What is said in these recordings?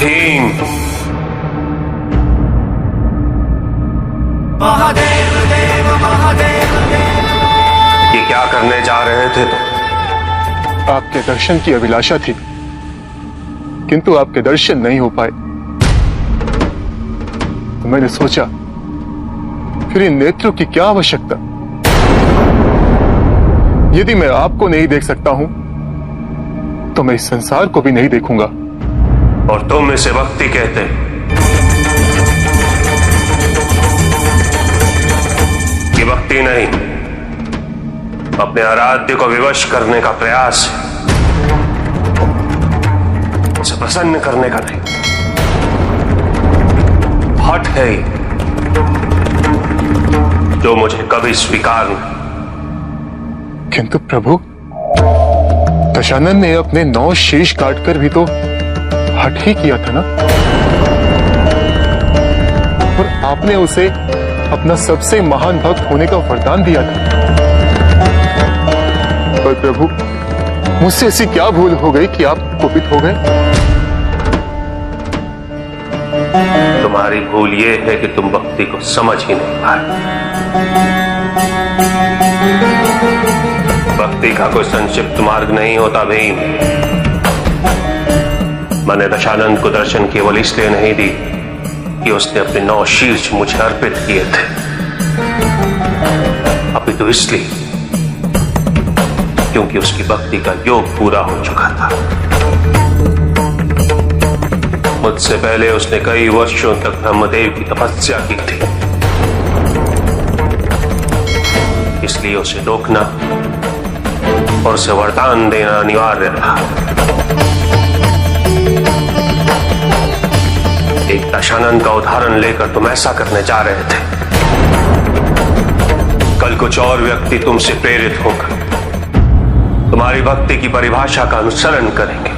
भीम। महादेव देव महादेव देव। ये क्या करने जा रहे थे तुम? आपके दर्शन की अभिलाषा थी, किंतु आपके दर्शन नहीं हो पाए। तो मैंने सोचा, फिर इन नेत्रों की क्या आवश्यकता? यदि मैं आपको नहीं देख सकता हूं, तो मैं इस संसार को भी नहीं देखूंगा। और तुम इसे भक्ति कहते? ये भक्ति नहीं, अपने आराध्य को विवश करने का प्रयास है, उसे प्रसन्न करने का नहीं। हठ है जो मुझे कभी स्वीकार नहीं। किंतु प्रभु, दशानन ने अपने 9 शीश काटकर भी तो हठ ही किया था ना, और आपने उसे अपना सबसे महान भक्त होने का वरदान दिया था। पर प्रभु, मुझसे ऐसी क्या भूल हो गई कि आप कुपित हो गए? तुम्हारी भूल यह है कि तुम भक्ति को समझ ही नहीं पाए। भक्ति का कोई संक्षिप्त मार्ग नहीं होता भीम। मैंने दशानंद को दर्शन केवल इसलिए नहीं दी कि उसने अपने 9 शीर्ष मुझे अर्पित किए थे, अपितु इसलिए क्योंकि उसकी भक्ति का योग पूरा हो चुका था। मुझसे पहले उसने कई वर्षों तक ब्रह्मदेव की तपस्या की थी, इसलिए उसे रोकना और उसे वरदान देना अनिवार्य था। एक दशानंद का उदाहरण लेकर तुम ऐसा करने जा रहे थे। कल कुछ और व्यक्ति तुमसे प्रेरित होकर तुम्हारी भक्ति की परिभाषा का अनुसरण करेंगे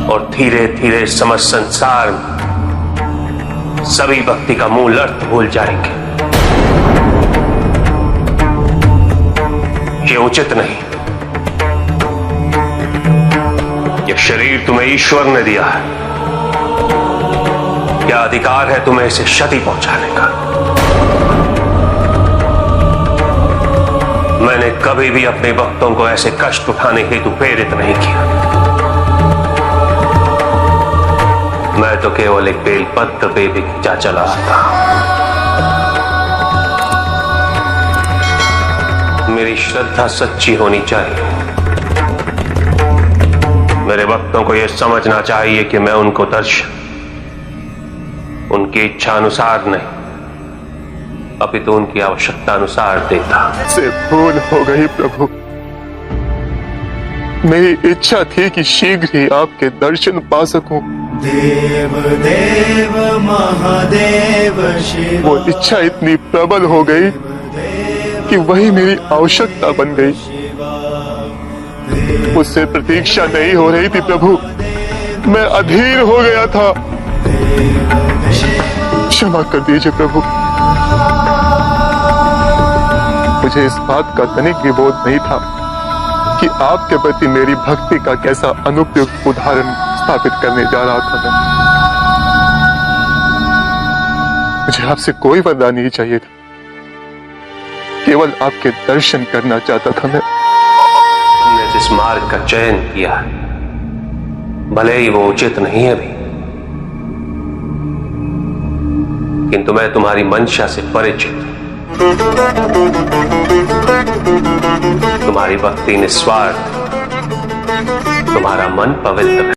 और धीरे धीरे समस्त संसार में सभी भक्ति का मूल अर्थ भूल जाएंगे। ये उचित नहीं। यह शरीर तुम्हें ईश्वर ने दिया है, क्या अधिकार है तुम्हें इसे क्षति पहुंचाने का? मैंने कभी भी अपने भक्तों को ऐसे कष्ट उठाने हेतु प्रेरित नहीं किया। मैं तो केवल एक बेलपत्र पे भी खींचा चला था। मेरी श्रद्धा सच्ची होनी चाहिए। मेरे भक्तों को यह समझना चाहिए कि मैं उनको दर्शन उनकी इच्छा अनुसार नहीं, अपितु उनकी आवश्यकता अनुसार देता। से भूल हो गई प्रभु। मेरी इच्छा थी कि शीघ्र ही आपके दर्शन पा सकूं। देव देव महादेव शिव। वो इच्छा इतनी प्रबल हो गई कि वही मेरी आवश्यकता बन गई। उससे प्रतीक्षा नहीं हो रही थी प्रभु, मैं अधीर हो गया था। क्षमा कर दीजिए प्रभु, मुझे इस बात का तनिक भी बोध नहीं था कि आपके प्रति मेरी भक्ति का कैसा अनुपयुक्त उदाहरण स्थापित करने जा रहा था मैं। मुझे आपसे कोई वरदान नहीं चाहिए था, केवल आपके दर्शन करना चाहता था मैं। तुमने जिस मार्ग का चयन किया भले ही वो उचित नहीं है भी, किंतु मैं तुम्हारी मंशा से परिचित हूं। तुम्हारी भक्ति निस्वार्थ, तुम्हारा मन पवित्र है।